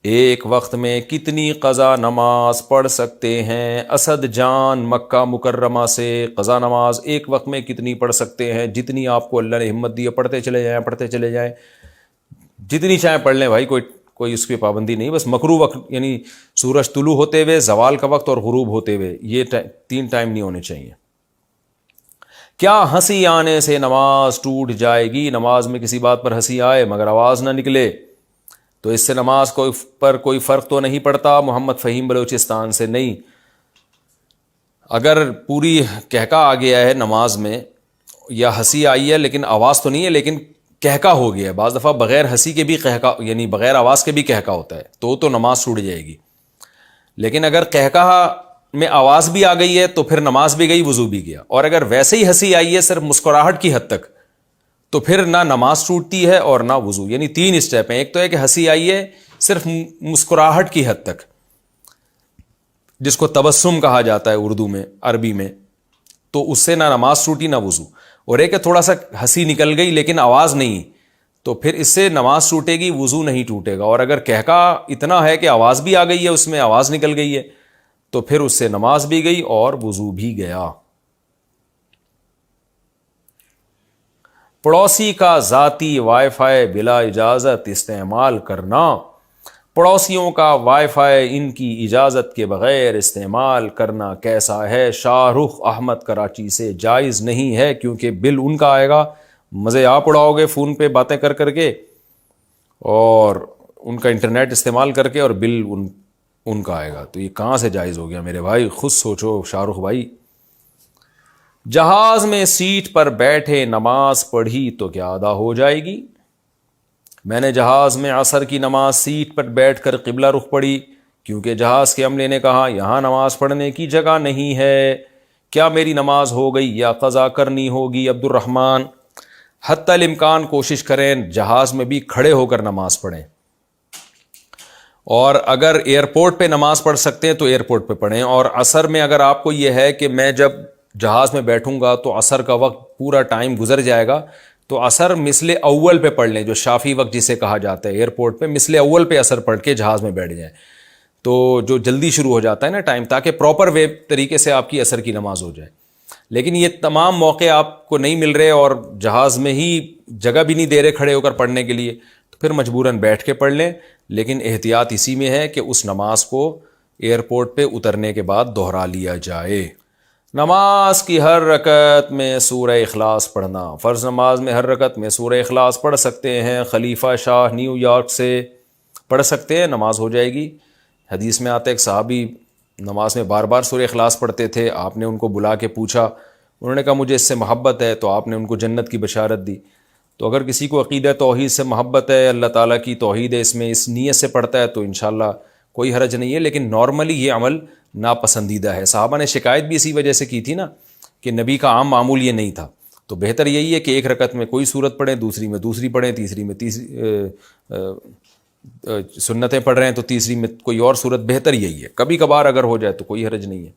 ایک وقت میں کتنی قضا نماز پڑھ سکتے ہیں؟ اسد جان مکہ مکرمہ سے، قضا نماز ایک وقت میں کتنی پڑھ سکتے ہیں؟ جتنی آپ کو اللہ نے ہمت دی ہے پڑھتے چلے جائیں، پڑھتے چلے جائیں، جتنی چاہیں پڑھ لیں بھائی، کوئی اس کی پابندی نہیں. بس مکروہ وقت یعنی سورج طلوع ہوتے ہوئے، زوال کا وقت اور غروب ہوتے ہوئے، یہ 3 ٹائم نہیں ہونے چاہیے. کیا ہنسی آنے سے نماز ٹوٹ جائے گی؟ نماز میں کسی بات پر ہنسی آئے مگر آواز نہ نکلے تو اس سے نماز پر کوئی فرق تو نہیں پڑتا. محمد فہیم بلوچستان سے. نہیں، اگر پوری کہکا آ گیا ہے نماز میں یا ہنسی آئی ہے لیکن آواز تو نہیں ہے، لیکن کہکا ہو گیا ہے، بعض دفعہ بغیر ہنسی کے بھی کہکا یعنی بغیر آواز کے بھی کہکا ہوتا ہے، تو نماز ٹوٹ جائے گی. لیکن اگر کہکا میں آواز بھی آ گئی ہے تو پھر نماز بھی گئی، وضو بھی گیا. اور اگر ویسے ہی ہنسی آئی ہے صرف مسکراہٹ کی حد تک تو پھر نہ نماز ٹوٹتی ہے اور نہ وضو. یعنی 3 اسٹیپ ہیں. ایک تو ہے کہ ہنسی آئی ہے صرف مسکراہٹ کی حد تک، جس کو تبسم کہا جاتا ہے اردو میں، عربی میں، تو اس سے نہ نماز ٹوٹی نہ وضو. اور ایک ہے تھوڑا سا ہنسی نکل گئی لیکن آواز نہیں، تو پھر اس سے نماز ٹوٹے گی، وضو نہیں ٹوٹے گا. اور اگر کہکا اتنا ہے کہ آواز بھی آ گئی ہے، اس میں آواز نکل گئی ہے، تو پھر اس سے نماز بھی گئی اور وضو بھی گیا. پڑوسی کا ذاتی وائی فائی بلا اجازت استعمال کرنا. پڑوسیوں کا وائی فائی ان کی اجازت کے بغیر استعمال کرنا کیسا ہے؟ شاہ رخ احمد کراچی سے. جائز نہیں ہے، کیونکہ بل ان کا آئے گا، مزے آپ اڑاؤ گے فون پہ باتیں کر کر کے، اور ان کا انٹرنیٹ استعمال کر کے، اور بل ان کا آئے گا. تو یہ کہاں سے جائز ہو گیا میرے بھائی؟ خود سوچو شاہ رخ بھائی. جہاز میں سیٹ پر بیٹھے نماز پڑھی تو کیا ادا ہو جائے گی؟ میں نے جہاز میں عصر کی نماز سیٹ پر بیٹھ کر قبلہ رخ پڑھی، کیونکہ جہاز کے عملے نے کہا یہاں نماز پڑھنے کی جگہ نہیں ہے. کیا میری نماز ہو گئی یا قضا کرنی ہوگی؟ عبد الرحمن. حتی الامکان کوشش کریں جہاز میں بھی کھڑے ہو کر نماز پڑھیں، اور اگر ایئرپورٹ پہ نماز پڑھ سکتے ہیں تو ایئرپورٹ پہ پڑھیں. اور عصر میں اگر آپ کو یہ ہے کہ میں جب جہاز میں بیٹھوں گا تو عصر کا وقت پورا ٹائم گزر جائے گا، تو عصر مثل اول پہ پڑھ لیں، جو شافی وقت جسے کہا جاتا ہے. ایئرپورٹ پہ مثل اول پہ عصر پڑھ کے جہاز میں بیٹھ جائیں، تو جو جلدی شروع ہو جاتا ہے نا ٹائم، تاکہ پراپر وے طریقے سے آپ کی عصر کی نماز ہو جائے. لیکن یہ تمام موقع آپ کو نہیں مل رہے اور جہاز میں ہی جگہ بھی نہیں دے رہے کھڑے ہو کر پڑھنے کے لیے، تو پھر مجبوراً بیٹھ کے پڑھ لیں. لیکن احتیاط اسی میں ہے کہ اس نماز کو ایئرپورٹ پہ اترنے کے بعد دوہرا لیا جائے. نماز کی ہر رکعت میں سورہ اخلاص پڑھنا. فرض نماز میں ہر رکعت میں سورہ اخلاص پڑھ سکتے ہیں. خلیفہ شاہ نیو یارک سے. پڑھ سکتے ہیں، نماز ہو جائے گی. حدیث میں آتا ہے ایک صحابی نماز میں بار بار سورہ اخلاص پڑھتے تھے، آپ نے ان کو بلا کے پوچھا، انہوں نے کہا مجھے اس سے محبت ہے، تو آپ نے ان کو جنت کی بشارت دی. تو اگر کسی کو عقیدہ توحید سے محبت ہے، اللہ تعالیٰ کی توحید ہے اس میں، اس نیت سے پڑھتا ہے، تو انشاءاللہ کوئی حرج نہیں ہے. لیکن نارملی یہ عمل ناپسندیدہ ہے. صحابہ نے شکایت بھی اسی وجہ سے کی تھی نا کہ نبی کا عام معمول یہ نہیں تھا. تو بہتر یہی ہے کہ ایک رکعت میں کوئی سورت پڑھیں، دوسری میں دوسری پڑھیں، تیسری میں تیسری سنتیں پڑھ رہے ہیں تو تیسری میں کوئی اور سورت. بہتر یہی ہے. کبھی کبھار اگر ہو جائے تو کوئی حرج نہیں ہے.